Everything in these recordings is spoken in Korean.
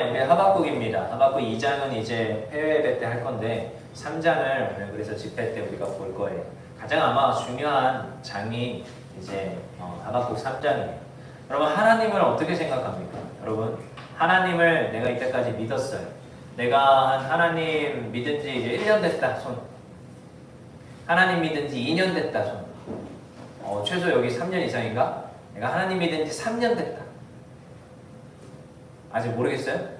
우리 하박국입니다. 하박국 2장은 이제 폐회 예배 때 할 건데 3장을 오늘 그래서 집회 때 우리가 볼 거예요. 가장 아마 중요한 장이 이제 하박국 3장이에요. 여러분 하나님을 어떻게 생각합니까? 여러분 하나님을 내가 이때까지 믿었어요. 내가 하나님 믿은 지 이제 1년 됐다 손. 하나님 믿은 지 2년 됐다 손. 최소 여기 3년 이상인가? 내가 하나님 믿은 지 3년 됐다. 아직 모르겠어요?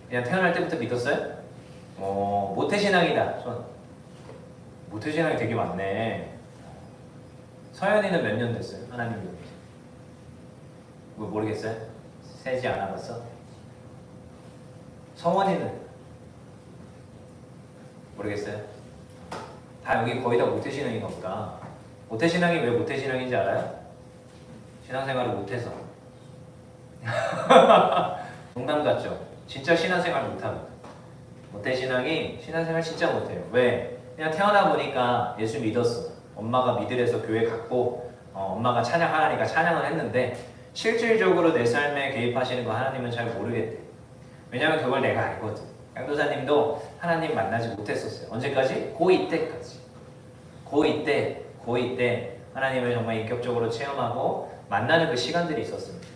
그냥 태어날 때부터 믿었어요? 모태신앙이다 손. 모태신앙이 되게 많네. 서연이는 몇 년 됐어요? 하나님 믿은 지? 뭐 모르겠어요? 세지 않아봤어? 성원이는? 모르겠어요? 다 여기 거의 다 모태신앙인가 보다. 모태신앙이 왜 모태신앙인지 알아요? 신앙생활을 못해서. 농담 같죠? 진짜 신앙생활 못하거든. 모태신앙이 신앙생활 진짜 못해요. 왜? 그냥 태어나 보니까 예수 믿었어. 엄마가 믿으래서 교회 갔고 엄마가 찬양하라니까 찬양을 했는데 실질적으로 내 삶에 개입하시는 거 하나님은 잘 모르겠대. 왜냐면 그걸 내가 알거든. 강도사님도 하나님 만나지 못했었어요. 언제까지? 고2 때까지. 고2 때 하나님을 정말 인격적으로 체험하고 만나는 그 시간들이 있었습니다.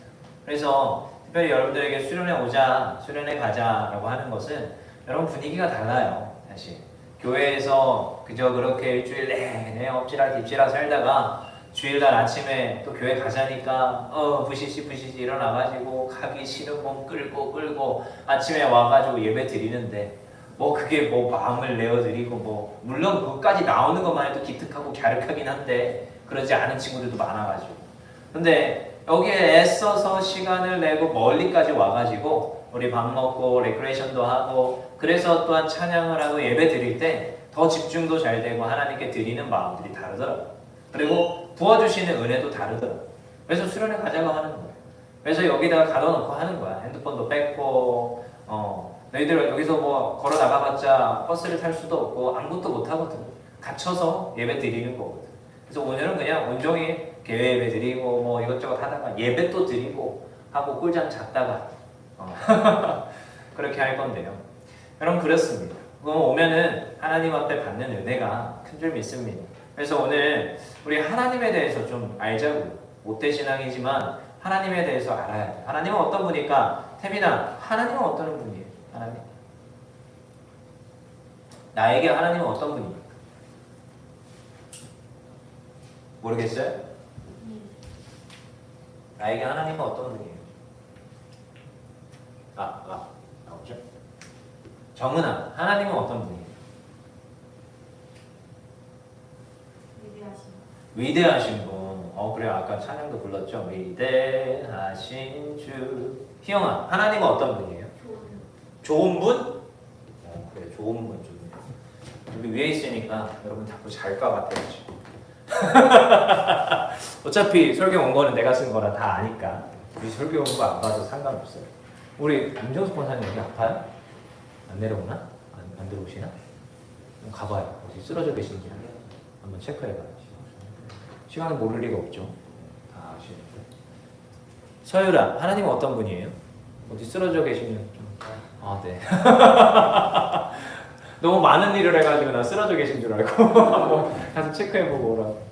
그래서 특별히 여러분들에게 수련회 오자, 수련회 가자라고 하는 것은 여러분 분위기가 달라요. 사실 교회에서 그저 그렇게 일주일 내내 엎치락 뒤치락 살다가 주일날 아침에 또 교회 가자니까 부시시 일어나가지고 가기 싫은 몸 끌고 아침에 와가지고 예배 드리는데 그게 마음을 내어드리고 물론 그것까지 나오는 것만 해도 기특하고 갸륵하긴 한데 그러지 않은 친구들도 많아가지고 근데 여기에 애써서 시간을 내고 멀리까지 와가지고 우리 밥 먹고 레크레이션도 하고 그래서 또한 찬양을 하고 예배 드릴 때 더 집중도 잘 되고 하나님께 드리는 마음들이 다르더라고요. 그리고 부어주시는 은혜도 다르더라고요. 그래서 수련회 가자고 하는 거예요. 그래서 여기다가 가둬놓고 하는 거야. 핸드폰도 뺏고 너희들 여기서 걸어 나가봤자 버스를 탈 수도 없고 아무것도 못 하거든. 갇혀서 예배 드리는 거거든. 그래서 오늘은 그냥 온종일 교회 예배 드리고 이것저것 하다가 예배 또 드리고 하고 꿀잠 잤다가 그렇게 할 건데요. 여러분 그렇습니다. 그럼 오면은 하나님 앞에 받는 은혜가 큰 줄 믿습니다. 그래서 오늘 우리 하나님에 대해서 좀 알자고요. 모태신앙이지만 하나님에 대해서 알아야 돼. 하나님은 어떤 분일까? 태민아, 하나님은 어떤 분이에요? 하나님? 나에게 하나님은 어떤 분입니까? 모르겠어요? 나에게 하나님은 어떤 분이에요? 나오죠? 정은아, 하나님은 어떤 분이에요? 위대하신 분. 그래요. 아까 찬양도 불렀죠. 위대하신 주. 희영아, 하나님은 어떤 분이에요? 좋은 분? 그래, 좋은 분. 여기 위에 있으니까 여러분 자꾸 잘 것 같아요. 어차피 설교 온 거는 내가 쓴 거라 다 아니까. 우리 설교 온 거 안 봐도 상관없어요. 우리 김정수 권사님 여기 아파요? 안 내려오나? 안 들어오시나? 가봐요. 어디 쓰러져 계신지 한번 체크해봐요. 시간을 모를 리가 없죠. 다 아시는데. 서유라, 하나님은 어떤 분이에요? 어디 쓰러져 계시면 좀. 네. 너무 많은 일을 해가지고 나 쓰러져 계신 줄 알고 한번 가서 체크해보고 오라고.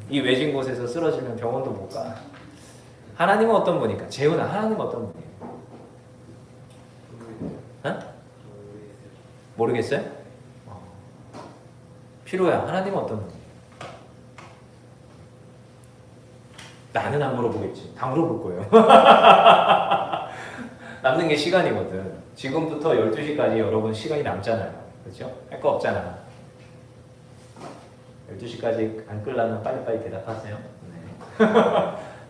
이 외진 곳에서 쓰러지면 병원도 못 가. 하나님은 어떤 분일까? 재훈아, 하나님은 어떤 분이에요? 모르겠어요? 피로야, 하나님은 어떤 분이에요? 나는 안 물어보겠지. 다 물어볼 거예요. 남는 게 시간이거든. 지금부터 12시까지 여러분 시간이 남잖아요. 그렇죠? 할 거 없잖아. 12시까지 안 끌려면 빨리빨리 대답하세요. 네.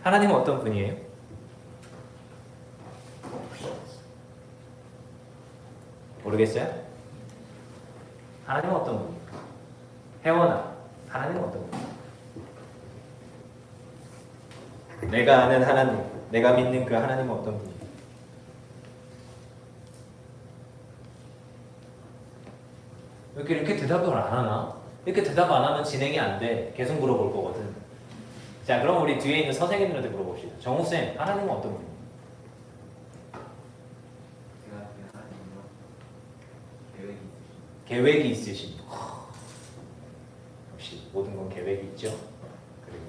하나님은 어떤 분이에요? 모르겠어요? 하나님은 어떤 분입니까? 혜원아, 하나님은 어떤 분입니까? 내가 아는 하나님, 내가 믿는 그 하나님은 어떤 분입니까? 이렇게 대답을 안 하나? 이렇게 대답 안 하면 진행이 안 돼. 계속 물어볼 거거든. 자, 그럼 우리 뒤에 있는 선생님들한테 물어봅시다. 정우쌤, 하나님은 어떤 분입니까? 계획이 있으신 분. 역시 모든 건 계획이 있죠. 그리고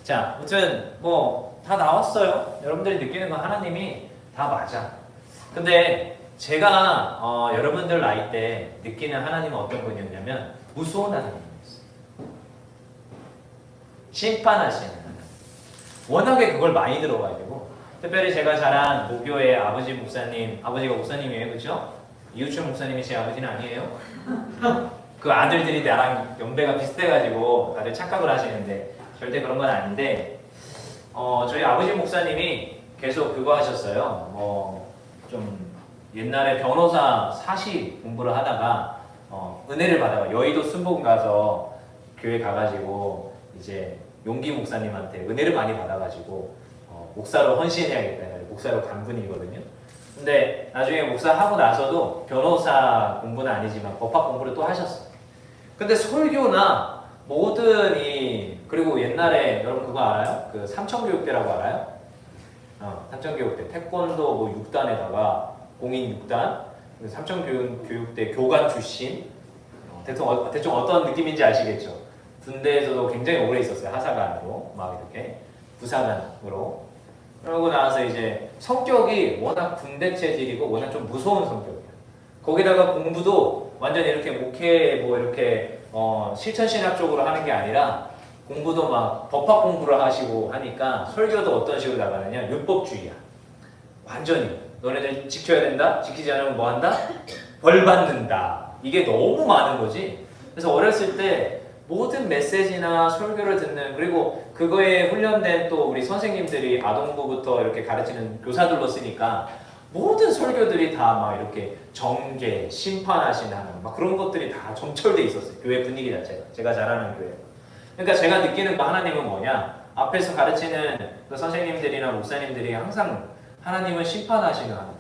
자, 아무튼 뭐 다 나왔어요. 여러분들이 느끼는 건 하나님이 다 맞아. 근데 제가 여러분들 나이 때 느끼는 하나님은 어떤 분이었냐면 무서운 하나님이었어요. 심판하시는 하나님. 워낙에 그걸 많이 들어가지고 특별히 제가 자란 모교의 아버지 목사님, 아버지가 목사님이에요, 그렇죠? 이우철 목사님이 제 아버지는 아니에요. 그 아들들이 나랑 연배가 비슷해가지고 다들 착각을 하시는데 절대 그런 건 아닌데 저희 아버지 목사님이 계속 그거 하셨어요. 좀 옛날에 변호사 사시 공부를 하다가 은혜를 받아가 여의도 순복 가서 교회 가가지고 이제 용기 목사님한테 은혜를 많이 받아가지고 목사로 헌신해야겠다. 목사로 간 분이거든요. 근데 나중에 목사하고 나서도 변호사 공부는 아니지만 법학 공부를 또 하셨어요. 근데 설교나 모든 그리고 옛날에 여러분 그거 알아요? 그 삼천교육대라고 알아요? 삼천교육대 태권도 뭐 6단에다가 공인 6단 삼천교육대 교관 출신 대충 어떤 느낌인지 아시겠죠? 군대에서도 굉장히 오래 있었어요. 하사관으로 막 이렇게 부사관으로 그러고 나서 이제 성격이 워낙 군대 체질이고 워낙 좀 무서운 성격이야. 거기다가 공부도 완전 이렇게 목회 뭐 이렇게 실천신학 쪽으로 하는 게 아니라 공부도 막 법학 공부를 하시고 하니까 설교도 어떤 식으로 나가느냐 율법주의야. 완전히 너네들 지켜야 된다. 지키지 않으면 뭐 한다? 벌 받는다. 이게 너무 많은 거지. 그래서 어렸을 때 모든 메시지나 설교를 듣는 그리고 그거에 훈련된 또 우리 선생님들이 아동부부터 이렇게 가르치는 교사들로 쓰니까 모든 설교들이 다 막 이렇게 정죄, 심판하신 하나님 막 그런 것들이 다 점철돼 있었어요. 교회 분위기 자체가. 제가 자라는 교회. 그러니까 제가 느끼는 그 하나님은 뭐냐? 앞에서 가르치는 그 선생님들이나 목사님들이 항상 하나님은 심판하시는 하나님.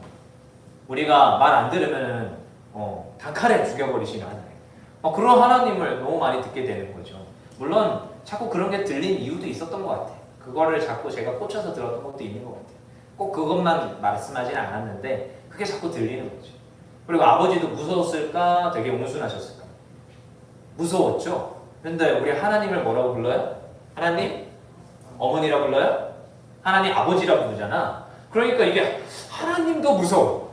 우리가 말 안 들으면 단칼에 죽여버리시는 하나님. 그런 하나님을 너무 많이 듣게 되는 거죠. 물론 자꾸 그런 게 들린 이유도 있었던 것 같아요. 그거를 자꾸 제가 꽂혀서 들었던 것도 있는 것 같아요. 꼭 그것만 말씀하지는 않았는데 그게 자꾸 들리는 거죠. 그리고 아버지도 무서웠을까? 되게 온순하셨을까? 무서웠죠? 근데 우리 하나님을 뭐라고 불러요? 하나님? 어머니라고 불러요? 하나님 아버지라고 부르잖아. 그러니까 이게 하나님도 무서워.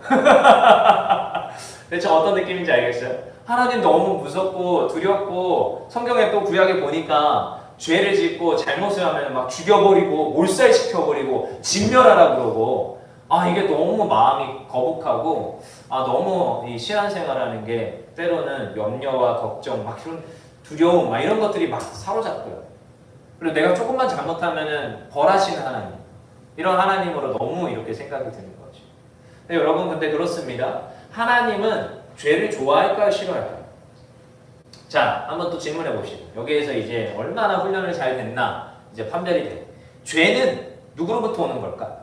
대체 어떤 느낌인지 알겠어요? 하나님 너무 무섭고 두렵고 성경에 또 구약에 보니까 죄를 짓고 잘못을 하면 막 죽여버리고 몰살시켜버리고 진멸하라 그러고 이게 너무 마음이 거북하고 너무 이 신앙생활하는 게 때로는 염려와 걱정 막 이런 두려움 막 이런 것들이 막 사로잡고요. 그리고 내가 조금만 잘못하면은 벌하시는 하나님 이런 하나님으로 너무 이렇게 생각이 드는 거죠. 근데 여러분 근데 그렇습니다. 하나님은 죄를 좋아할까요? 싫어할까요? 자, 한번 또 질문해 봅시다. 여기에서 이제 얼마나 훈련을 잘 됐나 이제 판별이 돼. 죄는 누구로부터 오는 걸까?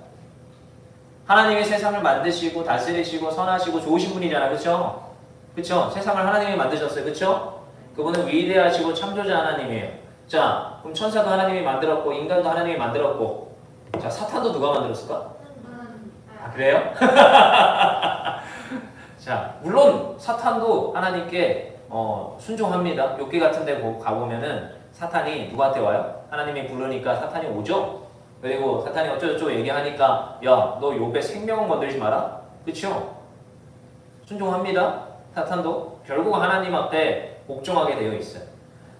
하나님이 세상을 만드시고 다스리시고 선하시고 좋으신 분이잖아, 그렇죠? 그렇죠? 세상을 하나님이 만드셨어요, 그렇죠? 그분은 위대하시고 창조자 하나님이에요. 자, 그럼 천사도 하나님이 만들었고 인간도 하나님이 만들었고, 자 사탄도 누가 만들었을까? 그래요? 자, 물론 사탄도 하나님께 순종합니다. 욥기 같은 데 가보면은 사탄이 누구한테 와요? 하나님이 부르니까 사탄이 오죠? 그리고 사탄이 어쩌고저쩌고 얘기하니까 야, 너 욥의 생명은 건들지 마라? 그쵸? 순종합니다. 사탄도 결국 하나님 앞에 복종하게 되어 있어요.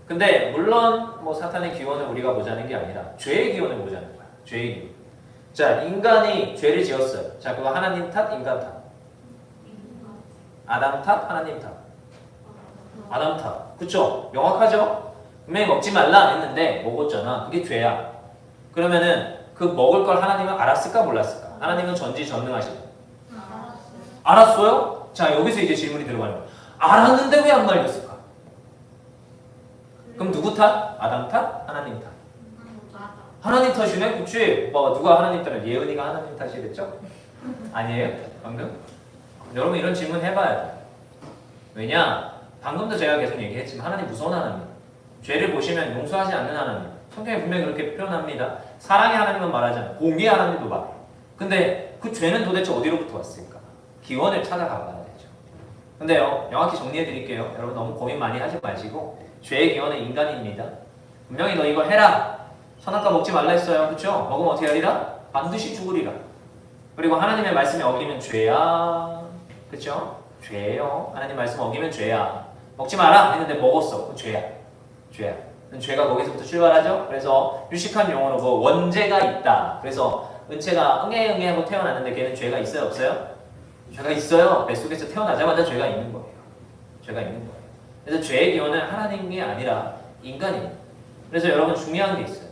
근데 물론 뭐 사탄의 기원을 우리가 보자는 게 아니라 죄의 기원을 보자는 거야. 죄의 기원. 자, 인간이 죄를 지었어요. 자, 그거 하나님 탓, 인간 탓? 아담 탓, 하나님 탓? 아담 탓. 그쵸? 명확하죠? 분명히 먹지 말라 했는데 먹었잖아. 그게 죄야. 그러면은 그 먹을 걸 하나님은 알았을까 몰랐을까? 하나님은 전지전능하시다. 알았어요? 자, 여기서 이제 질문이 들어가는 거야. 알았는데 왜 안 말렸을까? 그럼 누구 탓? 아담 탓? 하나님 탓? 하나님 탓이네? 그치? 누가 하나님 탓이야? 예은이가 하나님 탓이랬죠? 아니에요? 방금? 여러분 이런 질문 해봐야 돼. 왜냐? 방금도 제가 계속 얘기했지만 하나님 무서운 하나님. 죄를 보시면 용서하지 않는 하나님. 성경에 분명히 그렇게 표현합니다. 사랑의 하나님은 말하지 않아요. 공의의 하나님도 말해요. 근데 그 죄는 도대체 어디로부터 왔을까? 기원을 찾아가봐야 되죠. 근데요, 명확히 정리해 드릴게요. 여러분 너무 고민 많이 하지 마시고 죄의 기원은 인간입니다. 분명히 너 이거 해라. 선악과 먹지 말라 했어요. 그렇죠? 먹으면 어떻게 하리라? 반드시 죽으리라. 그리고 하나님의 말씀에 어기면 죄야. 그렇죠? 죄예요. 하나님 말씀 어기면 죄야. 먹지 마라 했는데 먹었어. 그럼 죄야. 죄야. 죄가 거기서부터 출발하죠. 그래서 유식한 용어로 뭐 원죄가 있다. 그래서 은채가 응애 하고 태어났는데 걔는 죄가 있어요? 없어요? 죄가 있어요. 뱃속에서 태어나자마자 죄가 있는 거예요. 죄가 있는 거예요. 그래서 죄의 기원은 하나님이 아니라 인간입니다. 그래서 여러분 중요한 게 있어요.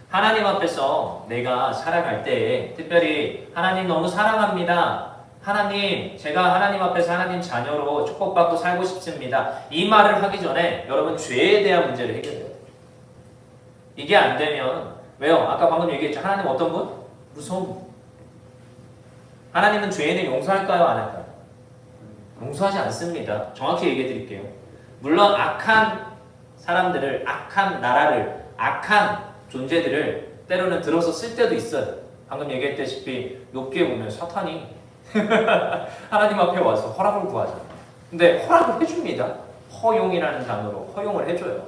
하나님 앞에서 내가 살아갈 때 특별히 하나님 너무 사랑합니다. 하나님, 제가 하나님 앞에서 하나님 자녀로 축복받고 살고 싶습니다. 이 말을 하기 전에 여러분 죄에 대한 문제를 해결해야 돼요. 이게 안 되면 왜요? 아까 방금 얘기했죠. 하나님 어떤 분? 무서운 분. 하나님은 죄인을 용서할까요? 안 할까요? 용서하지 않습니다. 정확히 얘기해 드릴게요. 물론 악한 사람들을, 악한 나라를, 악한 존재들을 때로는 들어서 쓸 때도 있어요. 방금 얘기했다시피 욥기에 보면 사탄이 하나님 앞에 와서 허락을 구하잖아요. 근데 허락을 해줍니다. 허용이라는 단어로 허용을 해줘요.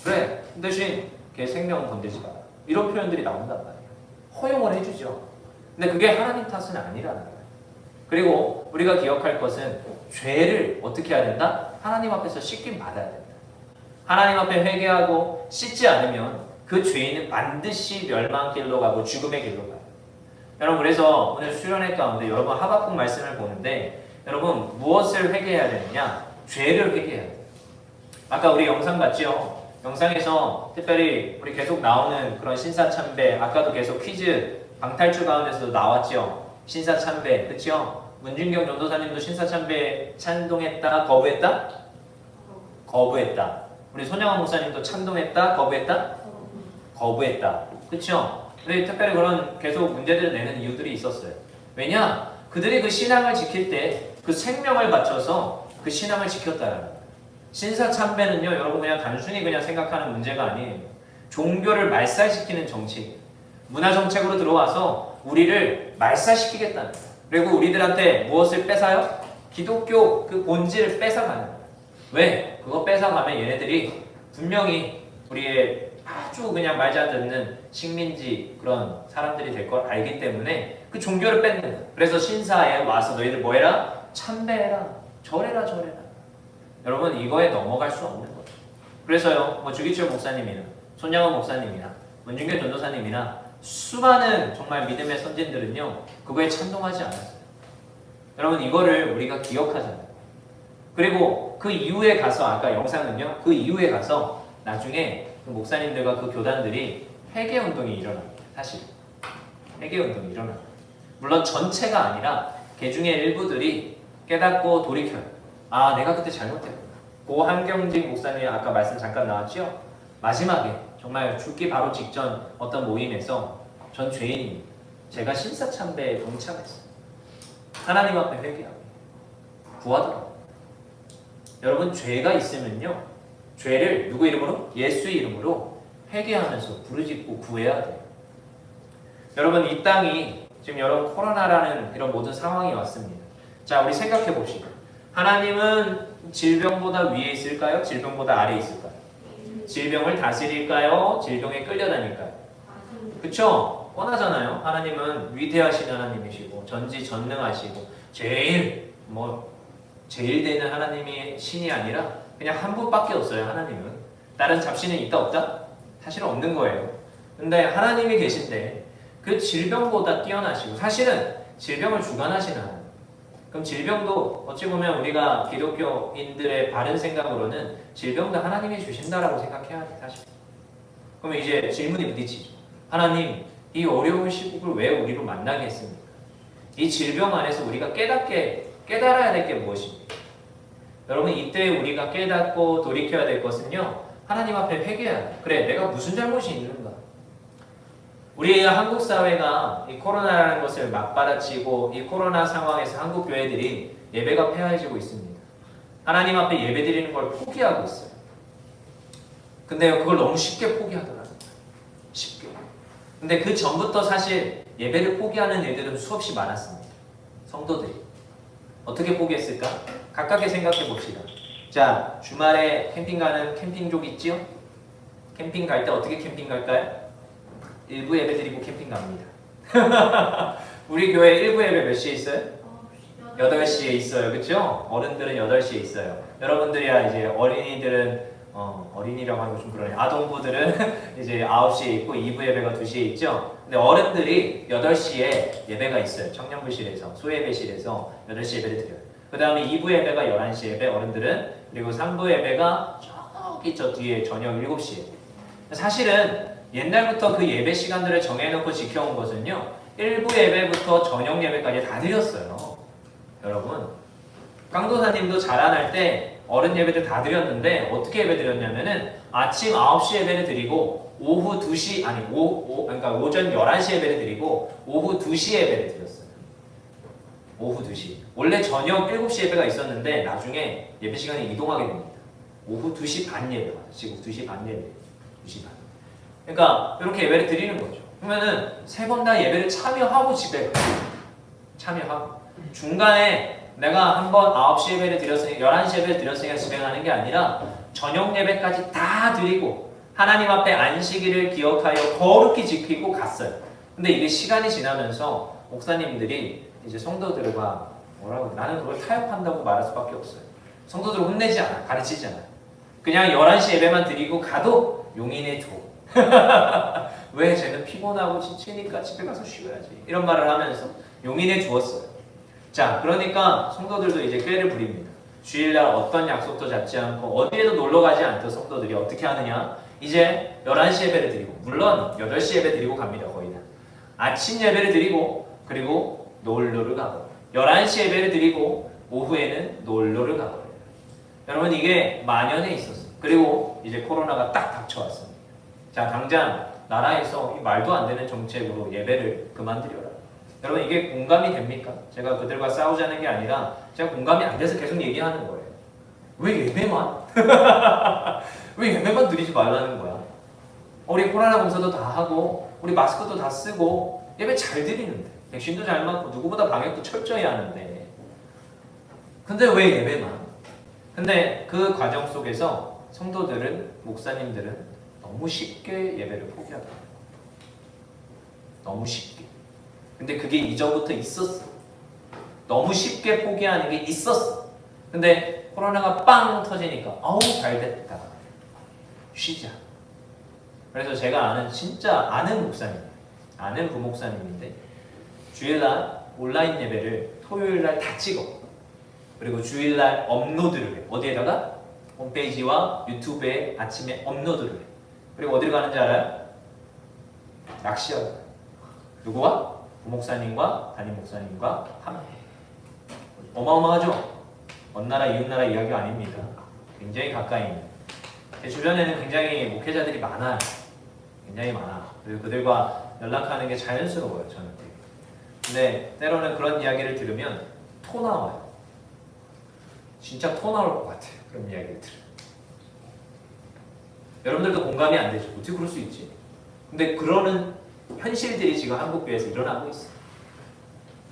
그래, 대신 걔 생명 건들지 마라. 이런 표현들이 나온단 말이에요. 허용을 해주죠. 근데 그게 하나님 탓은 아니라는 거예요. 그리고 우리가 기억할 것은 죄를 어떻게 해야 된다? 하나님 앞에서 씻김 받아야 된다. 하나님 앞에 회개하고 씻지 않으면 그 죄인은 반드시 멸망길로 가고 죽음의 길로 가요. 여러분 그래서 오늘 수련회 가운데 여러분 하박국 말씀을 보는데 여러분 무엇을 회개해야 되느냐? 죄를 회개해야 돼요. 아까 우리 영상 봤죠? 영상에서 특별히 우리 계속 나오는 그런 신사참배, 아까도 계속 퀴즈 방탈출 가운데서도 나왔죠? 신사참배, 그렇죠? 문준경 전도사님도 신사참배 찬동했다, 거부했다? 거부했다. 우리 손양원 목사님도 찬동했다, 거부했다? 거부했다. 그렇죠? 우리 특별히 그런 계속 문제들을 내는 이유들이 있었어요. 왜냐? 그들이 그 신앙을 지킬 때 그 생명을 바쳐서 그 신앙을 지켰다라는 거예요. 신사참배는요, 여러분 그냥 단순히 그냥 생각하는 문제가 아니에요. 종교를 말살시키는 정치, 문화 정책으로 들어와서 우리를 말살시키겠다는 거예요. 그리고 우리들한테 무엇을 뺏어요? 기독교 그 본질을 뺏어가는 거예요. 왜? 그거 뺏어가면 얘네들이 분명히 우리의 아주 그냥 말 잘 듣는 식민지 그런 사람들이 될 걸 알기 때문에 그 종교를 뺏는 거예요. 그래서 신사에 와서 너희들 뭐 해라? 참배해라. 절해라. 여러분 이거에 넘어갈 수 없는 거죠. 그래서요, 뭐 주기철 목사님이나 손양원 목사님이나 문준교 전도사님이나 수많은 정말 믿음의 선진들은요 그거에 찬동하지 않았어요. 여러분 이거를 우리가 기억하잖아요. 그리고 그 이후에 가서 아까 영상은요 그 이후에 가서 나중에 그 목사님들과 그 교단들이 회개운동이 일어납니다. 사실 회개운동이 일어납니다. 물론 전체가 아니라 그 중에 일부들이 깨닫고 돌이켜요. 아 내가 그때 잘못했구나. 고한경직 목사님 아까 말씀 잠깐 나왔죠? 마지막에 정말 죽기 바로 직전 어떤 모임에서 전 죄인입니다. 제가 신사참배에 동참했어요. 하나님 앞에 회개하고 구하더라고요. 여러분 죄가 있으면요 죄를 누구 이름으로? 예수 이름으로 회개하면서 부르짖고 구해야 돼요. 여러분 이 땅이 지금 여러분 코로나라는 이런 모든 상황이 왔습니다. 자 우리 생각해 봅시다. 하나님은 질병보다 위에 있을까요? 질병보다 아래에 있을까요? 질병을 다스릴까요? 질병에 끌려다닐까요? 그쵸? 뻔하잖아요. 하나님은 위대하신 하나님이시고 전지전능하시고 제일 되는 하나님이 신이 아니라 그냥 한 분밖에 없어요. 하나님은 다른 잡신은 있다 없다? 사실은 없는 거예요. 근데 하나님이 계신데 그 질병보다 뛰어나시고 사실은 질병을 주관하시는 하나님. 그럼 질병도 어찌 보면 우리가 기독교인들의 바른 생각으로는 질병도 하나님이 주신다라고 생각해야 돼 사실. 그러면 이제 질문이 부딪히죠. 하나님 이 어려운 시국을 왜 우리로 만나게 했습니까? 이 질병 안에서 우리가 깨달아야 될 게 무엇입니까? 여러분 이때 우리가 깨닫고 돌이켜야 될 것은요 하나님 앞에 회개해야 돼. 그래 내가 무슨 잘못이 있는가? 우리 한국 사회가 이 코로나라는 것을 맞받아치고 이 코로나 상황에서 한국 교회들이 예배가 폐해지고 있습니다. 하나님 앞에 예배 드리는 걸 포기하고 있어요. 근데 그걸 너무 쉽게 포기하더라고요. 쉽게. 근데 그 전부터 사실 예배를 포기하는 일들은 수없이 많았습니다. 성도들이. 어떻게 포기했을까? 가깝게 생각해 봅시다. 자, 주말에 캠핑 가는 캠핑족 있지요? 캠핑 갈 때 어떻게 캠핑 갈까요? 일부 예배 드리고 캠핑 갑니다. 우리 교회 일부 예배 몇 시에 있어요? 8시에 있어요. 그렇죠? 어른들은 8시에 있어요. 여러분들이야 이제 어린이들은 어린이라고 하는 거 좀 그러네. 아동부들은 이제 9시에 있고 2부 예배가 2시에 있죠. 근데 어른들이 8시에 예배가 있어요. 청년부실에서, 소예배실에서 8시 예배를 드려요. 그 다음에 2부 예배가 11시 예배, 어른들은. 그리고 3부 예배가 저기 저 뒤에 저녁 7시에. 사실은 옛날부터 그 예배 시간들을 정해놓고 지켜온 것은요. 1부 예배부터 저녁 예배까지 다 드렸어요. 여러분, 깡도사님도 자라날 때 어른 예배들 다 드렸는데 어떻게 예배 드렸냐면은 아침 9시 예배를 드리고 오후 2시 그러니까 오전 11시 예배를 드리고 오후 2시 예배를 드렸어요. 오후 2시. 원래 저녁 7시 예배가 있었는데 나중에 예배 시간이 이동하게 됩니다. 오후 2시 반 예배 맞아. 지금 2시 반 예배. 2시 반. 그러니까 이렇게 예배를 드리는 거죠. 그러면은 세 번 다 예배를 참여하고 집에 가요. 참여하고. 중간에 내가 한번 9시 예배를 드렸으니까 11시 예배를 드렸으니까 집에 가는 게 아니라 저녁 예배까지 다 드리고 하나님 앞에 안식일을 기억하여 거룩히 지키고 갔어요. 근데 이게 시간이 지나면서 목사님들이 이제 성도들과 뭐라고 나는 그걸 타협한다고 말할 수밖에 없어요. 성도들을 혼내지 않아. 가르치지 않아. 그냥 11시 예배만 드리고 가도 용인해 줘. 왜? 쟤는 피곤하고 지치니까 집에 가서 쉬어야지. 이런 말을 하면서 용인해 주었어요. 자, 그러니까 성도들도 이제 꾀를 부립니다. 주일날 어떤 약속도 잡지 않고 어디에도 놀러 가지 않던 성도들이 어떻게 하느냐? 이제 11시 예배를 드리고, 물론 8시 예배 드리고 갑니다. 거의 다. 아침 예배를 드리고 그리고 놀러를 가고 11시 예배를 드리고 오후에는 놀러를 가고. 여러분, 이게 만연해 있었어요. 그리고 이제 코로나가 딱 닥쳐왔습니다. 자, 당장 나라에서 이 말도 안 되는 정책으로 예배를 그만두려라. 여러분, 이게 공감이 됩니까? 제가 그들과 싸우자는 게 아니라 제가 공감이 안 돼서 계속 얘기하는 거예요. 왜 예배만? 왜 예배만 드리지 말라는 거야? 우리 코로나 검사도 다 하고 우리 마스크도 다 쓰고 예배 잘 드리는데 백신도 잘 맞고 누구보다 방역도 철저히 하는데 근데 왜 예배만? 근데 그 과정 속에서 성도들은, 목사님들은 너무 쉽게 예배를 포기하더라고요. 너무 쉽게. 근데 그게 이전부터 있었어. 너무 쉽게 포기하는 게 있었어. 근데 코로나가 빵 터지니까 아우 잘 됐다. 쉬자. 그래서 제가 아는 진짜 아는 목사님, 아는 부목사님인데 주일날 온라인 예배를 토요일날 다 찍어. 그리고 주일날 업로드를 해. 어디에다가? 홈페이지와 유튜브에 아침에 업로드를 해. 그리고 어디로 가는지 알아요? 낚시하러 가요. 누구와? 부목사님과 담임 목사님과 함께. 어마어마하죠? 먼나라 이웃나라 이야기가 아닙니다. 굉장히 가까이 있는. 제 주변에는 굉장히 목회자들이 많아요. 굉장히 많아. 그리고 그들과 연락하는 게 자연스러워요, 저는. 근데 때로는 그런 이야기를 들으면 토 나와요. 진짜 토 나올 것 같아요. 그런 이야기를 들으면. 여러분들도 공감이 안 되죠. 어떻게 그럴 수 있지? 근데 그러는 현실들이 지금 한국교회에서 일어나고 있어요.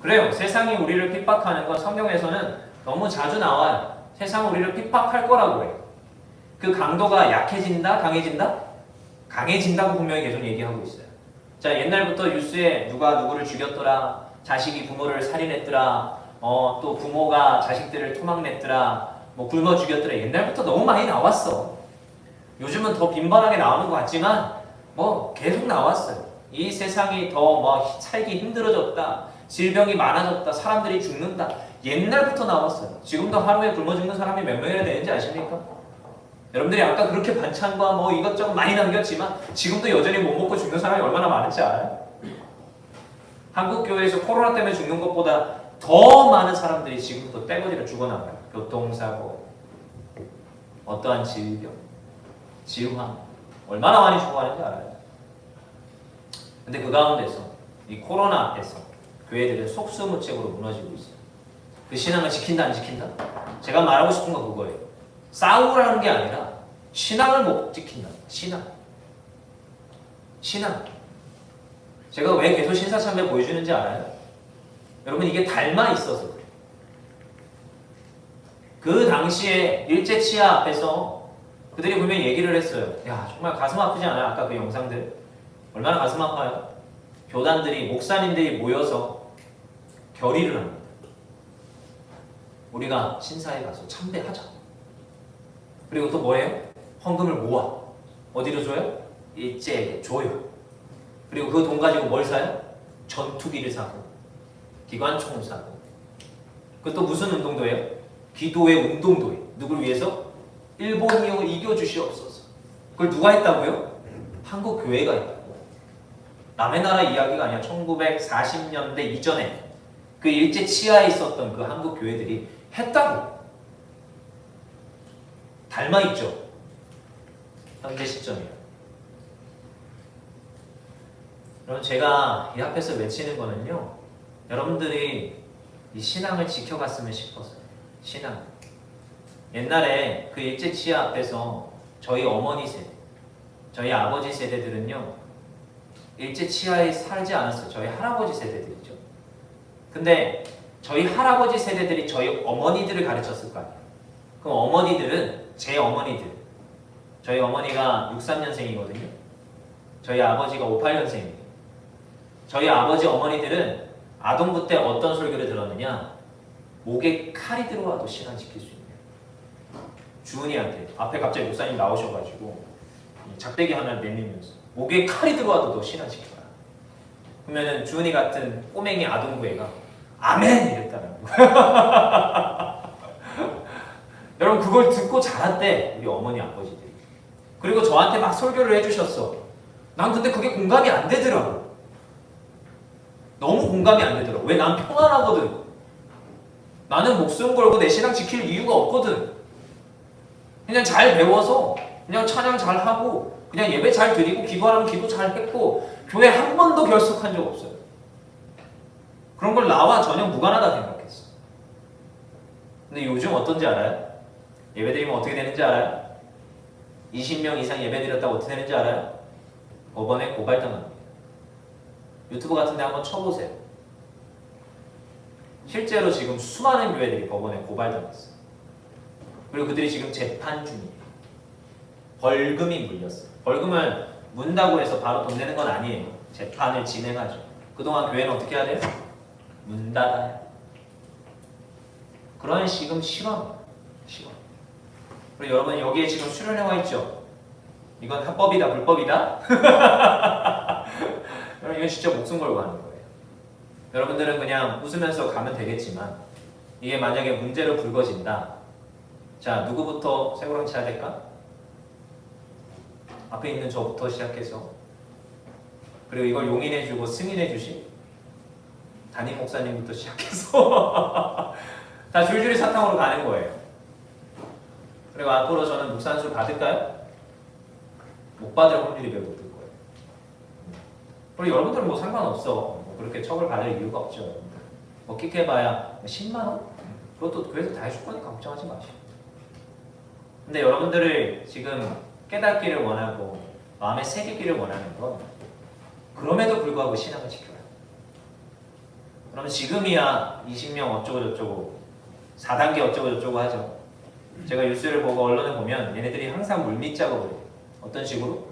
그래요. 세상이 우리를 핍박하는 건 성경에서는 너무 자주 나와요. 세상은 우리를 핍박할 거라고 해요. 그 강도가 약해진다? 강해진다? 강해진다고 분명히 계속 얘기하고 있어요. 자, 옛날부터 뉴스에 누가 누구를 죽였더라, 자식이 부모를 살인했더라, 또 부모가 자식들을 토막냈더라, 뭐 굶어 죽였더라. 옛날부터 너무 많이 나왔어. 요즘은 더 빈번하게 나오는 것 같지만 뭐 계속 나왔어요. 이 세상이 더 뭐 살기 힘들어졌다, 질병이 많아졌다, 사람들이 죽는다. 옛날부터 나왔어요. 지금도 하루에 굶어 죽는 사람이 몇 명이나 되는지 아십니까? 여러분들이 아까 그렇게 반찬과 뭐 이것저것 많이 남겼지만 지금도 여전히 못 먹고 죽는 사람이 얼마나 많은지 알아요? 한국 교회에서 코로나 때문에 죽는 것보다 더 많은 사람들이 지금도 떼거지로 죽어나가요. 교통사고, 어떠한 질병, 질환, 얼마나 많이 죽어가는지 알아요? 근데 그 가운데서 이 코로나 앞에서 교회들은 속수무책으로 무너지고 있어요. 그 신앙을 지킨다 안 지킨다? 제가 말하고 싶은 건 그거예요. 싸우라는 게 아니라 신앙을 못 지킨다. 신앙. 제가 왜 계속 신사참배 보여주는지 알아요? 여러분, 이게 닮아 있어서 그래요. 그 당시에 일제 치하 앞에서 그들이 분명히 얘기를 했어요. 야, 정말 가슴 아프지 않아요? 아까 그 영상들 얼마나 가슴 아파요? 교단들이, 목사님들이 모여서 결의를 합니다. 우리가 신사에 가서 참배하자. 그리고 또 뭐예요? 헌금을 모아. 어디로 줘요? 일제에게 줘요. 그리고 그 돈 가지고 뭘 사요? 전투기를 사고 기관총을 사고. 그것도 무슨 운동도예요? 기도의 운동도예요. 누굴 위해서? 일본이요 이겨주시옵소서. 그걸 누가 했다고요? 한국 교회가 했다고. 남의 나라 이야기가 아니야. 1940년대 이전에 그 일제 치하에 있었던 그 한국 교회들이 했다고. 닮아있죠. 현재 시점이요. 여러분, 제가 이 앞에서 외치는 거는요, 여러분들이 이 신앙을 지켜갔으면 싶었어요. 신앙. 옛날에 그 일제 치하 앞에서 저희 어머니 세대, 저희 아버지 세대들은요, 일제 치하에 살지 않았어요. 저희 할아버지 세대들이죠. 근데 저희 할아버지 세대들이 저희 어머니들을 가르쳤을 거 아니에요. 그럼 어머니들은, 제 어머니들, 저희 어머니가 63년생이거든요. 저희 아버지가 58년생이에요. 저희 아버지 어머니들은 아동부 때 어떤 설교를 들었느냐? 목에 칼이 들어와도 신앙 지킬 수 있는. 주은이한테 앞에 갑자기 목사님 나오셔가지고 작대기 하나를 내밀면서 목에 칼이 들어와도 너 신앙 지켜라. 그러면은 주은이 같은 꼬맹이 아동부 애가 아멘! 이랬다는 거예요. 여러분, 그걸 듣고 자랐대, 우리 어머니 아버지들이. 그리고 저한테 막 설교를 해주셨어. 난 근데 그게 공감이 안 되더라고. 너무 공감이 안 되더라고. 왜? 난 평안하거든. 나는 목숨 걸고 내 신앙 지킬 이유가 없거든. 그냥 잘 배워서 그냥 찬양 잘 하고 그냥 예배 잘 드리고 기도하라면 기도 잘 했고 교회 한 번도 결석한 적 없어요. 그런 걸 나와 전혀 무관하다 생각했어. 근데 요즘 어떤지 알아요? 예배 드리면 어떻게 되는지 알아요? 20명 이상 예배 드렸다고 어떻게 되는지 알아요? 법원에 고발당합니다. 유튜브 같은 데 한번 쳐보세요. 실제로 지금 수많은 교회들이 법원에 고발당했어요. 그리고 그들이 지금 재판 중이에요. 벌금이 물렸어요. 벌금을 문다고 해서 바로 돈 내는 건 아니에요. 재판을 진행하죠. 그동안 교회는 어떻게 해야 돼요? 문 닫아요. 그런 지금 실화입니다. 실화. 그리고 여러분, 여기에 지금 수련회 와 있죠? 이건 합법이다, 불법이다? 여러분, 이건 진짜 목숨 걸고 하는 거예요. 여러분들은 그냥 웃으면서 가면 되겠지만 이게 만약에 문제로 불거진다. 자, 누구부터 세우랑 쳐야 될까? 앞에 있는 저부터 시작해서, 그리고 이걸 용인해주고 승인해주신 담임 목사님부터 시작해서 다 줄줄이 사탕으로 가는 거예요. 그리고 앞으로 저는 묵산술 받을까요? 못 받을 확률이 매우 높을 거예요. 그리고 여러분들은 뭐 상관없어. 뭐 그렇게 처벌 받을 이유가 없죠. 뭐 끽해봐야 10만 원? 그것도 교회에서 다 해줄 거니까 걱정하지 마시고. 근데 여러분들을 지금 깨닫기를 원하고 마음에 새기기를 원하는 건 그럼에도 불구하고 신앙을 지켜요. 그러면 지금이야 20명 어쩌고저쩌고 4단계 어쩌고저쩌고 하죠. 제가 뉴스를 보고 언론을 보면 얘네들이 항상 물밑 작업을 해요. 어떤 식으로?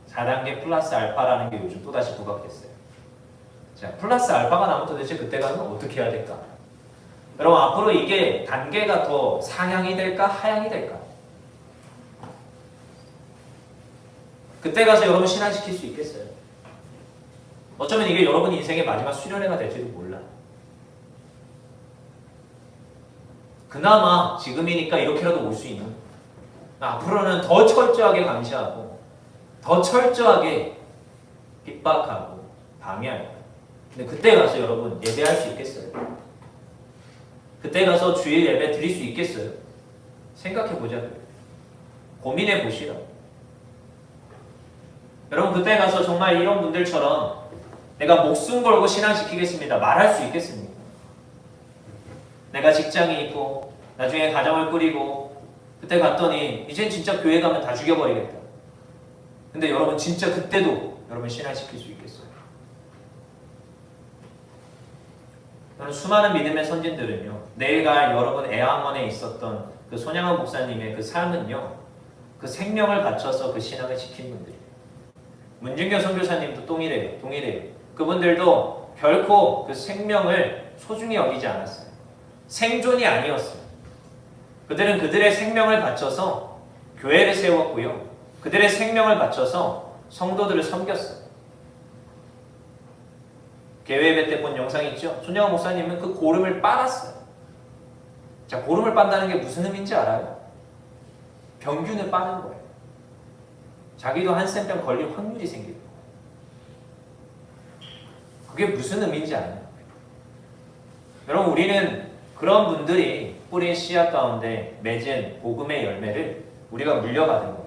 4단계 플러스 알파라는 게 요즘 또다시 부각됐어요. 자, 플러스 알파가 나오면 도대체 그때 가면 어떻게 해야 될까? 여러분, 앞으로 이게 단계가 더 상향이 될까 하향이 될까? 그때 가서 여러분 신앙시킬 수 있겠어요? 어쩌면 이게 여러분 인생의 마지막 수련회가 될지도 몰라. 그나마 지금이니까 이렇게라도 올 수 있는. 앞으로는 더 철저하게 감시하고 더 철저하게 핍박하고 방해할 거예요. 근데 그때 가서 여러분 예배할 수 있겠어요? 그때 가서 주일 예배 드릴 수 있겠어요? 생각해 보자고요. 고민해 보시라고. 여러분, 그때 가서 정말 이런 분들처럼 내가 목숨 걸고 신앙시키겠습니다. 말할 수 있겠습니까? 내가 직장이 있고 나중에 가정을 꾸리고 그때 갔더니 이젠 진짜 교회 가면 다 죽여버리겠다. 근데 여러분, 진짜 그때도 여러분 신앙시킬 수 있겠어요? 그런 수많은 믿음의 선진들은요, 내일갈 여러분 애왕원에 있었던 그 손양원 목사님의 그 삶은요, 그 생명을 바쳐서 그 신앙을 지킨 분들이에요. 문준교 선교사님도 동일해요. 그분들도 결코 그 생명을 소중히 여기지 않았어요. 생존이 아니었어요. 그들은 그들의 생명을 바쳐서 교회를 세웠고요. 그들의 생명을 바쳐서 성도들을 섬겼어요. 개회예배 때 본 영상이 있죠? 손양원 목사님은 그 고름을 빨았어요. 자, 고름을 빤다는 게 무슨 의미인지 알아요? 병균을 빠는 거예요. 자기도 한센병 걸릴 확률이 생기는 거예요. 그게 무슨 의미인지 알아요? 여러분, 우리는 그런 분들이 뿌린 씨앗 가운데 맺은 복음의 열매를 우리가 물려받은 거예요.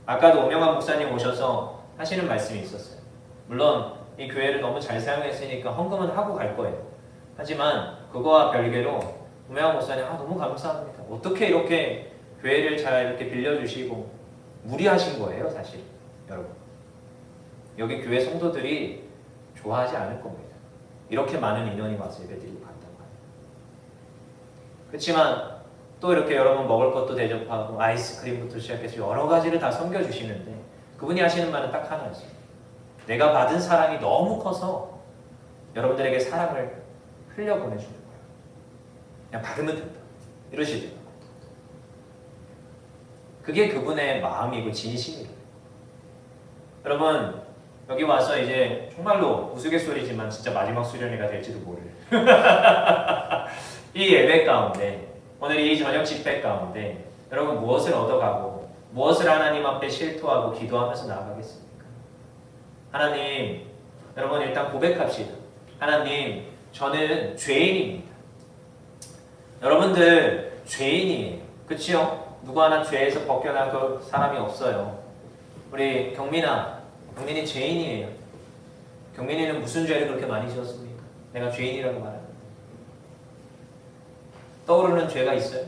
아까도 오명환 목사님 오셔서 하시는 말씀이 있었어요. 물론 이 교회를 너무 잘 사용했으니까 헌금은 하고 갈 거예요. 하지만 그거와 별개로 오명환 목사님 너무 감사합니다. 어떻게 이렇게 교회를 잘 이렇게 빌려주시고 무리하신 거예요, 사실. 여러분, 여기 교회 성도들이 좋아하지 않을 겁니다. 이렇게 많은 인원이 와서 예배드리고 간다고 하요. 그렇지만 또 이렇게 여러분 먹을 것도 대접하고 아이스크림부터 시작해서 여러 가지를 다 섬겨주시는데 그분이 하시는 말은 딱 하나였어요. 내가 받은 사랑이 너무 커서 여러분들에게 사랑을 흘려보내주는 거예요. 그냥 받으면 된다. 이러시더라고요. 그게 그분의 마음이고 진심이에요. 여러분, 여기 와서 이제 정말로 우스갯소리지만 진짜 마지막 수련회가 될지도 모를 이 예배 가운데, 오늘 이 저녁 집회 가운데 여러분 무엇을 얻어가고 무엇을 하나님 앞에 실토하고 기도하면서 나아가겠습니까? 하나님, 여러분 일단 고백합시다. 하나님, 저는 죄인입니다. 여러분들 죄인이에요. 그치요? 누구 하나 죄에서 벗겨나갈 사람이 없어요. 우리 경민이 죄인이에요. 경민이는 무슨 죄를 그렇게 많이 지었습니까? 내가 죄인이라고 말합니다. 떠오르는 죄가 있어요?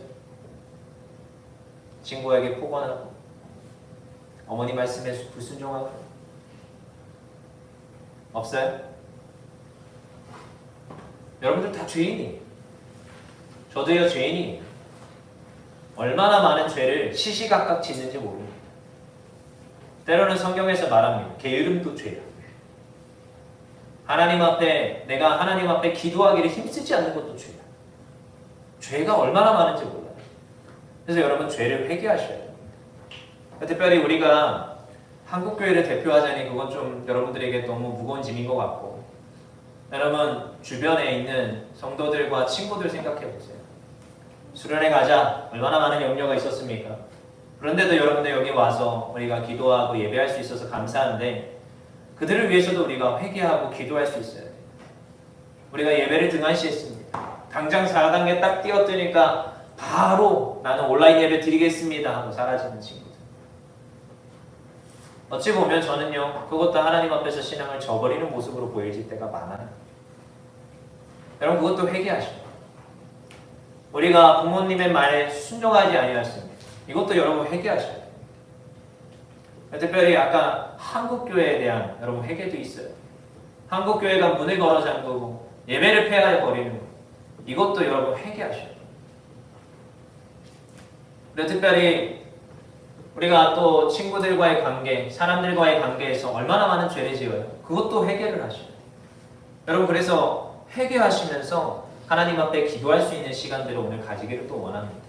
친구에게 폭언하고 어머니 말씀에 불순종하고 없어요? 여러분들 다 죄인이에요. 저도요 죄인이에요. 얼마나 많은 죄를 시시각각 짓는지 모릅니다. 때로는 성경에서 말합니다. 게으름도 죄야. 내가 하나님 앞에 기도하기를 힘쓰지 않는 것도 죄야. 죄가 얼마나 많은지 몰라요. 그래서 여러분 죄를 회개하셔야 됩니다. 특별히 우리가 한국교회를 대표하자니 그건 좀 여러분들에게 너무 무거운 짐인 것 같고, 여러분 주변에 있는 성도들과 친구들 생각해 보세요. 수련회 가자 얼마나 많은 염려가 있었습니까? 그런데도 여러분들 여기 와서 우리가 기도하고 예배할 수 있어서 감사한데 그들을 위해서도 우리가 회개하고 기도할 수 있어야 돼요. 우리가 예배를 등한시했습니다. 당장 4단계 딱 뛰어뜨니까 바로 나는 온라인 예배 드리겠습니다 하고 사라지는 친구들. 어찌 보면 저는요, 그것도 하나님 앞에서 신앙을 저버리는 모습으로 보여질 때가 많아요. 여러분 그것도 회개하십니다. 우리가 부모님의 말에 순종하지 아니하였습니다. 이것도 여러분 회개하셔야 돼요. 특별히 아까 한국교회에 대한 여러분 회개도 있어요. 한국교회가 문을 걸어 잠그고 예배를 폐하해버리는 것, 이것도 여러분 회개하셔야 돼요. 그리고 특별히 우리가 또 친구들과의 관계, 사람들과의 관계에서 얼마나 많은 죄를 지어요. 그것도 회개를 하셔야 돼요. 여러분 그래서 회개하시면서 하나님 앞에 기도할 수 있는 시간들을 오늘 가지기를 또 원합니다.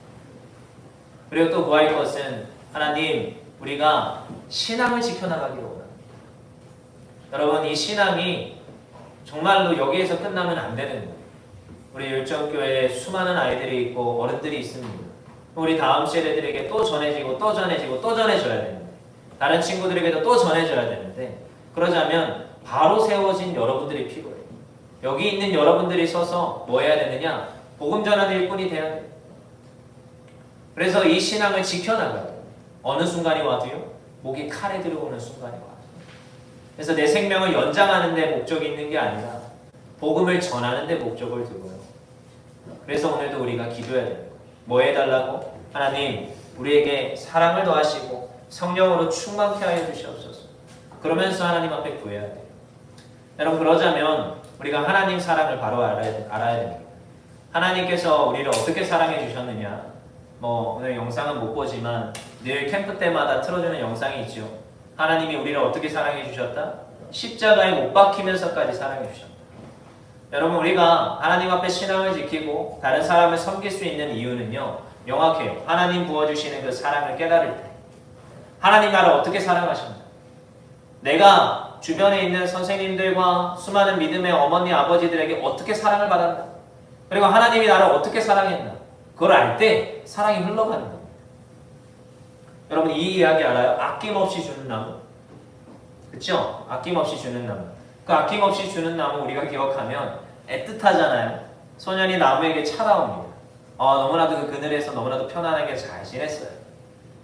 그리고 또 구할 것은 하나님, 우리가 신앙을 지켜나가기를 원합니다. 여러분 이 신앙이 정말로 여기에서 끝나면 안 되는 거예요. 우리 율정교회에 수많은 아이들이 있고 어른들이 있습니다. 우리 다음 세대들에게 또 전해지고 또 전해지고 또 전해져야 되는데, 다른 친구들에게도 또 전해져야 되는데, 그러자면 바로 세워진 여러분들이 필요해요. 여기 있는 여러분들이 서서 뭐 해야 되느냐? 복음 전하는 일꾼이 돼야 돼요. 그래서 이 신앙을 지켜나가요. 어느 순간이 와도요, 목이 칼에 들어오는 순간이 와요. 그래서 내 생명을 연장하는 데 목적이 있는 게 아니라 복음을 전하는 데 목적을 두고요. 그래서 오늘도 우리가 기도해야 됩니다. 뭐 해달라고? 하나님, 우리에게 사랑을 더하시고 성령으로 충만케 하여 주시옵소서. 그러면서 하나님 앞에 구해야 돼요. 여러분 그러자면 우리가 하나님 사랑을 바로 알아야 됩니다. 하나님께서 우리를 어떻게 사랑해 주셨느냐. 오늘 영상은 못 보지만 늘 캠프 때마다 틀어주는 영상이 있죠. 하나님이 우리를 어떻게 사랑해 주셨다? 십자가에 못 박히면서까지 사랑해 주셨다. 여러분, 우리가 하나님 앞에 신앙을 지키고 다른 사람을 섬길 수 있는 이유는요, 명확해요. 하나님 부어주시는 그 사랑을 깨달을 때, 하나님 나를 어떻게 사랑하셨나? 내가 주변에 있는 선생님들과 수많은 믿음의 어머니, 아버지들에게 어떻게 사랑을 받았나? 그리고 하나님이 나를 어떻게 사랑했나? 그걸 알 때 사랑이 흘러가는 겁니다. 여러분, 이 이야기 알아요? 아낌없이 주는 나무. 그쵸? 아낌없이 주는 나무. 그 아낌없이 주는 나무 우리가 기억하면 애틋하잖아요. 소년이 나무에게 찾아옵니다. 너무나도 그 그늘에서 너무나도 편안하게 잘 지냈어요.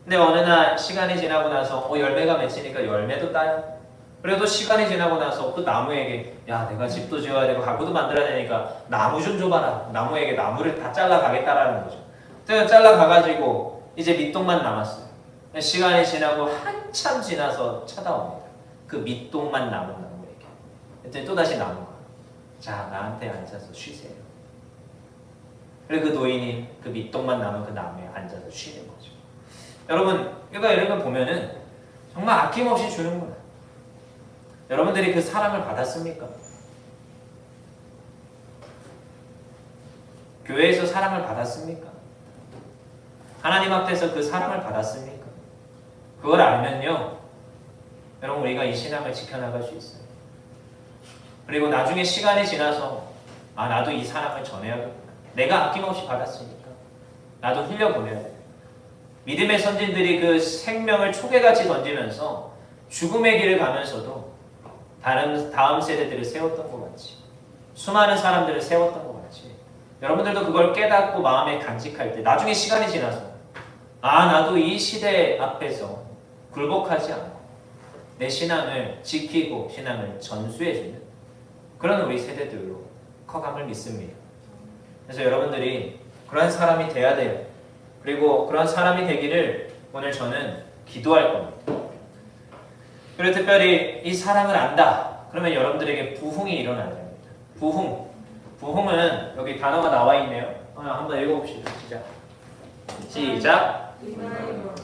근데 어느 날 시간이 지나고 나서 열매가 맺히니까 열매도 따요. 그리고 또 시간이 지나고 나서 또 나무에게 야, 내가 집도 지어야 되고 가구도 만들어야 되니까 나무 좀 줘봐라. 나무에게 나무를 다 잘라가겠다라는 거죠. 그래서 잘라가가지고 이제 밑동만 남았어요. 시간이 지나고 한참 지나서 찾아옵니다. 그 밑동만 남은 나무에게. 그랬더니 또다시 나무가 자, 나한테 앉아서 쉬세요. 그리고 그 노인이 그 밑동만 남은 그 나무에 앉아서 쉬는 거죠. 여러분, 그러니까 이런 걸 보면은 정말 아낌없이 주는구나. 여러분들이 그 사랑을 받았습니까? 교회에서 사랑을 받았습니까? 하나님 앞에서 그 사랑을 받았습니까? 그걸 알면요, 여러분, 우리가 이 신앙을 지켜나갈 수 있어요. 그리고 나중에 시간이 지나서 나도 이 사랑을 전해야겠구나. 내가 아낌없이 받았으니까 나도 흘려보내야 돼. 믿음의 선진들이 그 생명을 초계같이 던지면서 죽음의 길을 가면서도 다음 세대들을 세웠던 것 같이, 수많은 사람들을 세웠던 것 같이, 여러분들도 그걸 깨닫고 마음에 간직할 때 나중에 시간이 지나서 나도 이 시대 앞에서 굴복하지 않고 내 신앙을 지키고 신앙을 전수해주는 그런 우리 세대들로 커감을 믿습니다. 그래서 여러분들이 그런 사람이 돼야 돼요. 그리고 그런 사람이 되기를 오늘 저는 기도할 겁니다. 그리고 특별히 이 사랑을 안다. 그러면 여러분들에게 부흥이 일어나야 됩니다. 부흥은 여기 단어가 나와 있네요. 한번 읽어봅시다. 시작.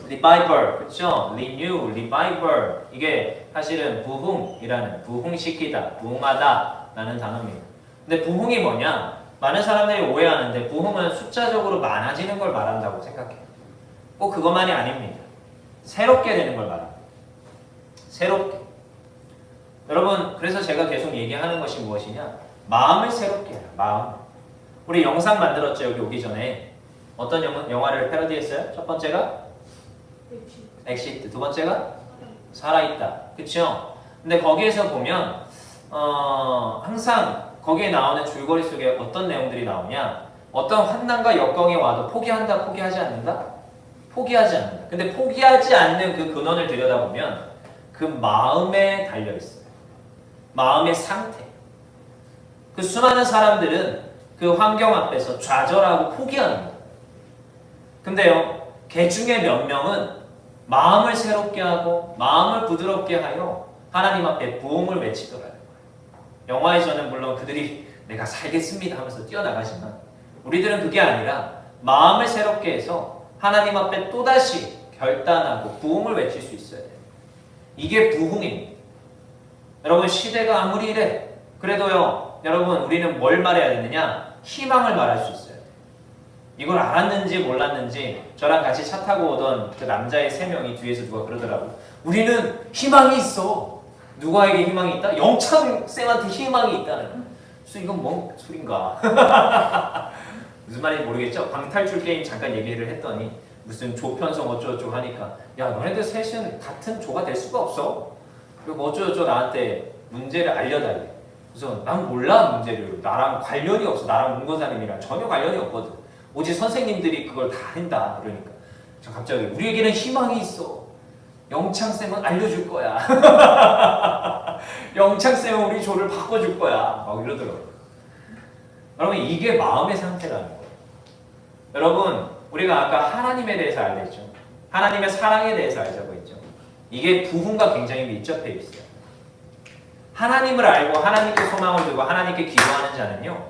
Revival, 그렇죠? Renew, Revival. 이게 사실은 부흥이라는, 부흥시키다, 부흥하다라는 단어입니다. 근데 부흥이 뭐냐? 많은 사람들이 오해하는데 부흥은 숫자적으로 많아지는 걸 말한다고 생각해요. 꼭 그것만이 아닙니다. 새롭게 되는 걸 말합니다. 새롭게. 여러분, 그래서 제가 계속 얘기하는 것이 무엇이냐? 마음을 새롭게 해요. 마음. 우리 영상 만들었죠, 여기 오기 전에. 어떤 영화를 패러디했어요? 첫 번째가 엑시트. 두 번째가 살아있다. 그쵸? 근데 거기에서 보면 항상 거기에 나오는 줄거리 속에 어떤 내용들이 나오냐? 어떤 환난과 역경이 와도 포기한다, 포기하지 않는다? 포기하지 않는다. 근데 포기하지 않는 그 근원을 들여다보면 그 마음에 달려있어요. 마음의 상태. 그 수많은 사람들은 그 환경 앞에서 좌절하고 포기합니다. 근데요, 개 중에 몇 명은 마음을 새롭게 하고 마음을 부드럽게 하여 하나님 앞에 부흥을 외치더라고요. 영화에서는 물론 그들이 내가 살겠습니다 하면서 뛰어나가지만 우리들은 그게 아니라 마음을 새롭게 해서 하나님 앞에 또다시 결단하고 부흥을 외칠 수 있어야 돼요. 이게 부흥입니다. 여러분, 시대가 아무리 이래 그래도요, 여러분, 우리는 뭘 말해야 되느냐? 희망을 말할 수 있어요. 이걸 알았는지 몰랐는지 저랑 같이 차 타고 오던 그 남자의 3명이 뒤에서 누가 그러더라고. 우리는 희망이 있어. 누구에게 희망이 있다? 영창쌤한테 희망이 있다는. 그래서 이건 뭔 소린가? 무슨 말인지 모르겠죠? 방탈출 게임 잠깐 얘기를 했더니 무슨 조편성 어쩌고저쩌고 하니까 야, 너네들 셋은 같은 조가 될 수가 없어. 그리고 어쩌고저쩌고 나한테 문제를 알려달래. 그래서 난 몰라, 문제를. 나랑 관련이 없어. 나랑 문고사님이랑 전혀 관련이 없거든. 오직 선생님들이 그걸 다 한다. 그러니까 저 갑자기 우리에게는 희망이 있어. 영창쌤은 알려줄 거야. 영창쌤은 우리 조를 바꿔줄 거야. 막 이러더라고요. 여러분, 이게 마음의 상태라는 거예요. 여러분, 우리가 아까 하나님에 대해서 알겠죠? 하나님의 사랑에 대해서 알자고 했죠? 이게 부흥과 굉장히 밀접해 있어요. 하나님을 알고 하나님께 소망을 두고 하나님께 기도하는 자는요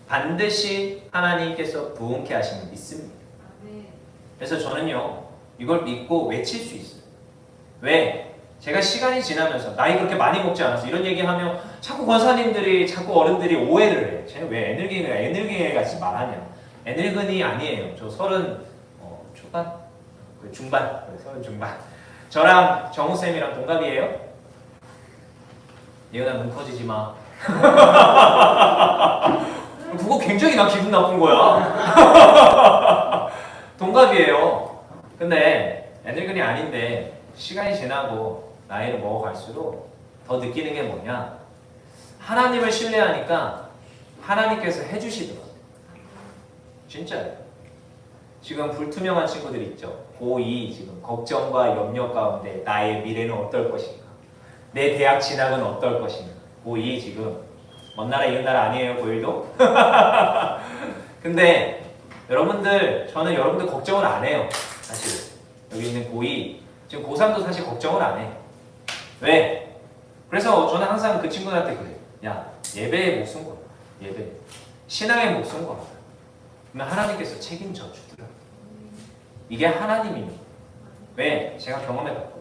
반드시 하나님께서 부응케 하심을 믿습니다. 그래서 저는요 이걸 믿고 외칠 수 있어요. 왜? 제가 시간이 지나면서 나이 그렇게 많이 먹지 않아서 이런 얘기하면 자꾸 권사님들이 자꾸 어른들이 오해를 해. 쟤는 왜 애늙은이 같이 말하냐. 애늙은이 아니에요. 저 30 초반? 중반. 30 중반. 저랑 정우쌤이랑 동갑이에요. 예은아 눈 커지지 마. 그거 굉장히 나 기분 나쁜 거야. 동갑이에요. 근데 애늙은이 아닌데 시간이 지나고 나이를 먹어갈수록 더 느끼는 게 뭐냐. 하나님을 신뢰하니까 하나님께서 해주시더라고요. 진짜요. 지금 불투명한 친구들 있죠. 고2 지금 걱정과 염려 가운데 나의 미래는 어떨 것인가. 내 대학 진학은 어떨 것인가. 고2 지금 먼 나라 이웃 나라 아니에요. 고1도. 근데 여러분들 저는 여러분들 걱정을 안 해요. 사실 여기 있는 고2 지금 고3도 사실 걱정을 안 해. 왜? 그래서 저는 항상 그 친구들한테 그래요. 야 예배의 목숨 걸어. 예배 신앙의 목숨 걸어. 그러면 하나님께서 책임져 주더라고요. 이게 하나님입니다. 왜? 제가 경험해봤거든요.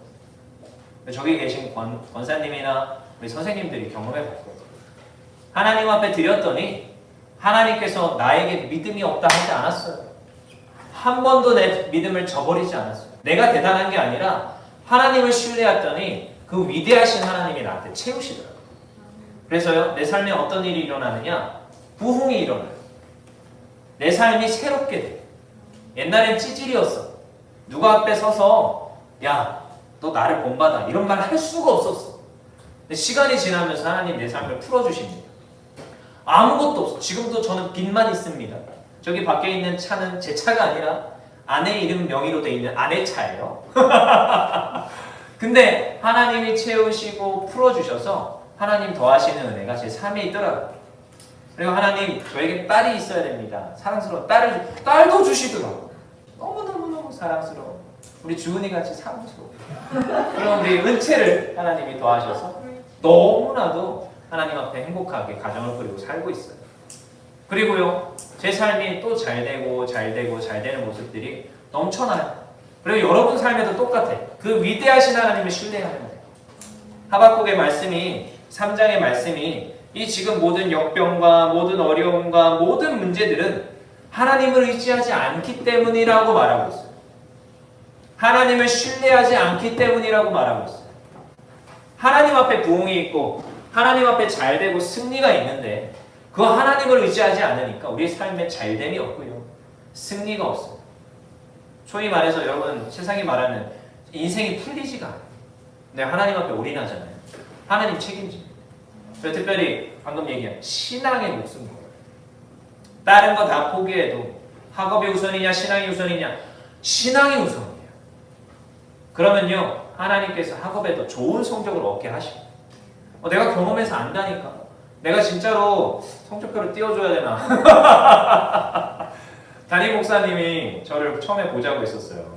저기 계신 권사님이나 우리 선생님들이 경험해봤거든요. 하나님 앞에 드렸더니 하나님께서 나에게 믿음이 없다 하지 않았어요. 한 번도 내 믿음을 저버리지 않았어요. 내가 대단한 게 아니라 하나님을 신뢰했더니 그 위대하신 하나님이 나한테 채우시더라고요. 그래서요, 내 삶에 어떤 일이 일어나느냐? 부흥이 일어나요. 내 삶이 새롭게 돼요. 옛날엔 찌질이었어. 누가 앞에 서서 야, 너 나를 본받아 이런 말 할 수가 없었어. 근데 시간이 지나면서 하나님 내 삶을 풀어주십니다. 아무것도 없어. 지금도 저는 빚만 있습니다. 저기 밖에 있는 차는 제 차가 아니라 아내 이름 명의로 돼 있는 아내 차예요. 근데 하나님이 채우시고 풀어주셔서 하나님 더하시는 은혜가 제 삶에 있더라고요. 그리고 하나님 저에게 딸이 있어야 됩니다. 사랑스러운 딸도 주시더라고요. 너무너무너무 사랑스러워. 우리 주은이 같이 사랑스러워. 그럼 우리 은채를 하나님이 더하셔서 너무나도 하나님 앞에 행복하게 가정을 꾸리고 살고 있어요. 그리고요, 제 삶이 또 잘 되는 모습들이 넘쳐나요. 그리고 여러분 삶에도 똑같아. 그 위대하신 하나님을 신뢰하는 거예요. 하박국의 말씀이 3장의 말씀이 이 지금 모든 역병과 모든 어려움과 모든 문제들은 하나님을 의지하지 않기 때문이라고 말하고 있어요. 하나님을 신뢰하지 않기 때문이라고 말하고 있어요. 하나님 앞에 부흥이 있고 하나님 앞에 잘되고 승리가 있는데 그 하나님을 의지하지 않으니까 우리 삶에 잘됨이 없고요. 승리가 없어요. 소위 말해서 여러분 세상이 말하는 인생이 풀리지가 않아요. 근데 하나님 앞에 올인하잖아요. 하나님 책임집니다. 그래서 특별히 방금 얘기한 신앙의 목숨 걸어요. 다른 거 다 포기해도 학업이 우선이냐 신앙이 우선이냐? 신앙이 우선이에요. 그러면요 하나님께서 학업에도 좋은 성적을 얻게 하십니다. 내가 경험해서 안다니까. 내가 진짜로 성적표를 띄워줘야 되나? 담임 목사님이 저를 처음에 보자고 했었어요.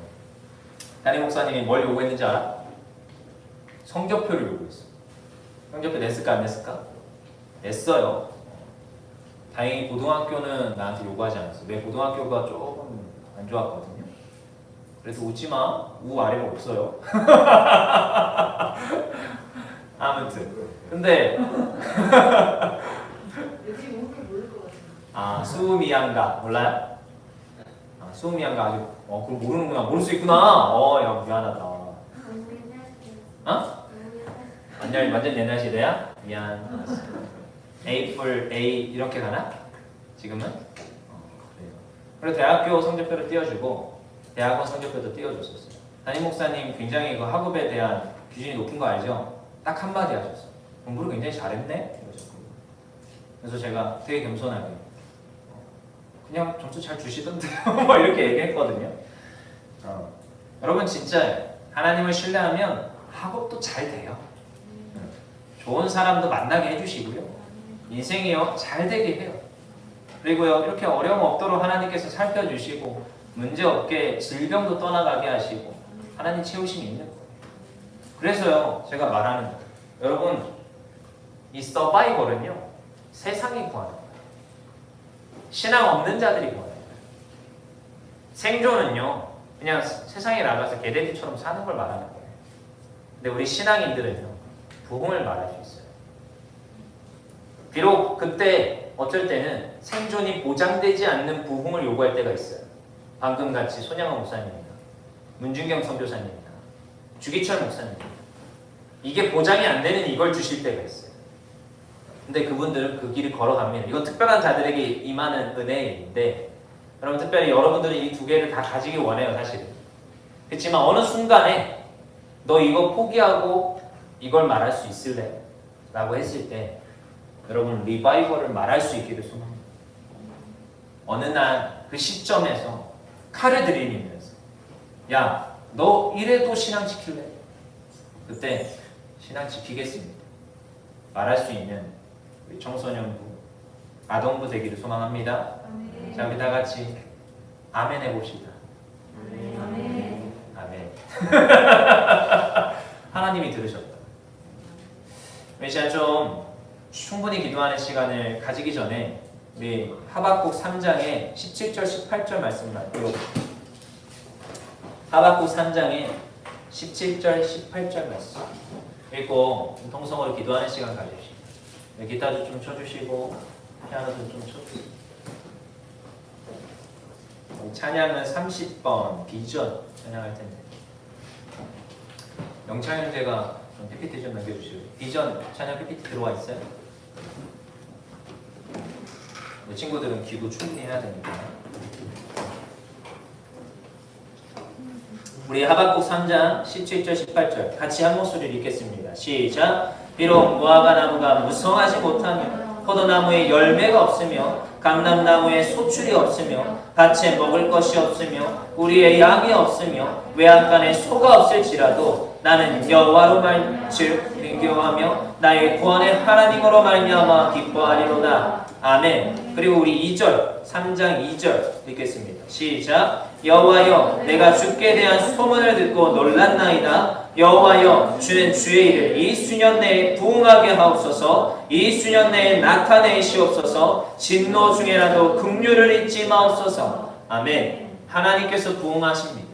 담임 목사님이 뭘 요구했는지 알아? 성적표를 요구했어요. 성적표 냈을까 안 냈을까? 냈어요. 다행히 고등학교는 나한테 요구하지 않았어. 내 고등학교가 조금 안 좋았거든요. 그래서 웃지 마. 우 아래가 없어요. 아무튼. 근데 수미양가 몰라요? 수미양가 아직 그걸 모르는구나. 모를 수 있구나. 야 미안하다. 완전 옛날 시대야? 미안. A 이렇게 가나? 지금은? 그래요. 그리고 대학교 성적표를 띄워주고 대학원 성적표도 띄워줬었어요. 담임 목사님 굉장히 그 학업에 대한 기준이 높은 거 알죠? 딱 한마디 하셨어요. 공부를 굉장히 잘했네? 이러셨거든요. 그래서 제가 되게 겸손하게 그냥 점수 잘 주시던데요? 뭐 이렇게 얘기했거든요. 여러분 진짜 하나님을 신뢰하면 학업도 잘 돼요. 좋은 사람도 만나게 해주시고요. 인생이요 잘 되게 해요. 그리고요 이렇게 어려움 없도록 하나님께서 살펴주시고 문제 없게 질병도 떠나가게 하시고 하나님 채우심이 있는 거예요. 그래서요 제가 말하는 거예요. 여러분 이 서바이벌은요, 세상이 구하는 거예요. 신앙 없는 자들이 구하는 거예요. 생존은요, 그냥 세상에 나가서 개돼지처럼 사는 걸 말하는 거예요. 근데 우리 신앙인들은요, 부흥을 말할 수 있어요. 비록 그때 어쩔 때는 생존이 보장되지 않는 부흥을 요구할 때가 있어요. 방금 같이 손양원 목사님이나 문준경 선교사님이나 주기철 목사님이나 이게 보장이 안 되는 이걸 주실 때가 있어요. 근데 그분들은 그 길을 걸어갑니다. 이건 특별한 자들에게 임하는 은혜인데, 여러분 특별히 여러분들은 이 두 개를 다 가지기 원해요, 사실은. 그렇지만 어느 순간에 너 이거 포기하고 이걸 말할 수 있을래? 라고 했을 때 여러분 리바이벌을 말할 수 있기를 소망합니다. 어느 날 그 시점에서 칼을 들이밀면서 야, 너 이래도 신앙 지킬래? 그때 신앙 지키겠습니다. 말할 수 있는 우리 청소년부, 아동부 되기를 소망합니다. 아멘. 자, 우리 다 같이 아멘 해봅시다. 아멘. 아멘. 하나님이 들으셨다. 우리 시간 좀 충분히 기도하는 시간을 가지기 전에 우리 하박국 3장의 17절 18절 말씀을 읽어볼게요. 하박국 3장의 17절 18절 말씀 읽고 통성으로 기도하는 시간 가지십시오. 기타도 좀 쳐주시고 피아노도 좀 쳐주세요. 찬양은 30번 비전 찬양할 텐데 영창 형제가 좀 PPT 좀 남겨주시고. 비전 찬양 PPT 들어와 있어요? 이 친구들은 기도 충분히 해야 되니까. 우리 하박국 3장 17절 18절 같이 한 목소리를 읽겠습니다. 시작. 비록 무화과 나무가 무성하지 못하며 포도나무에 열매가 없으며 감람나무에 소출이 없으며 밭에 먹을 것이 없으며 우리의 양이 없으며 외양간에 소가 없을지라도 나는 여호와로 말즉 등교하며 나의 구원의 하나님으로 말미암아 기뻐하리로다. 아멘. 그리고 우리 2절 3장 2절 읽겠습니다. 시작. 여호와여 내가 주께 대한 소문을 듣고 놀랐나이다. 여호와여 주는 주의 일을 이 수년 내에 부응하게 하옵소서. 이 수년 내에 나타내시옵소서. 진노 중에라도 긍휼을 잊지 마옵소서. 아멘. 하나님께서 부응하십니다.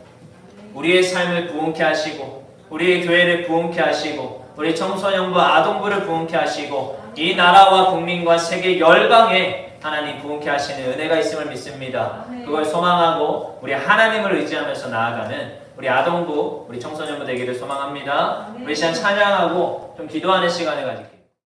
우리의 삶을 부응케 하시고 우리의 교회를 부응케 하시고 우리 청소년부 아동부를 부응케 하시고 이 나라와 국민과 세계 열방에 하나님 부응케 하시는 은혜가 있음을 믿습니다. 그걸 소망하고 우리 하나님을 의지하면서 나아가는 우리 아동부, 우리 청소년부 되기를 소망합니다. 우리 시간 찬양하고 좀 기도하는 시간을 가질게요.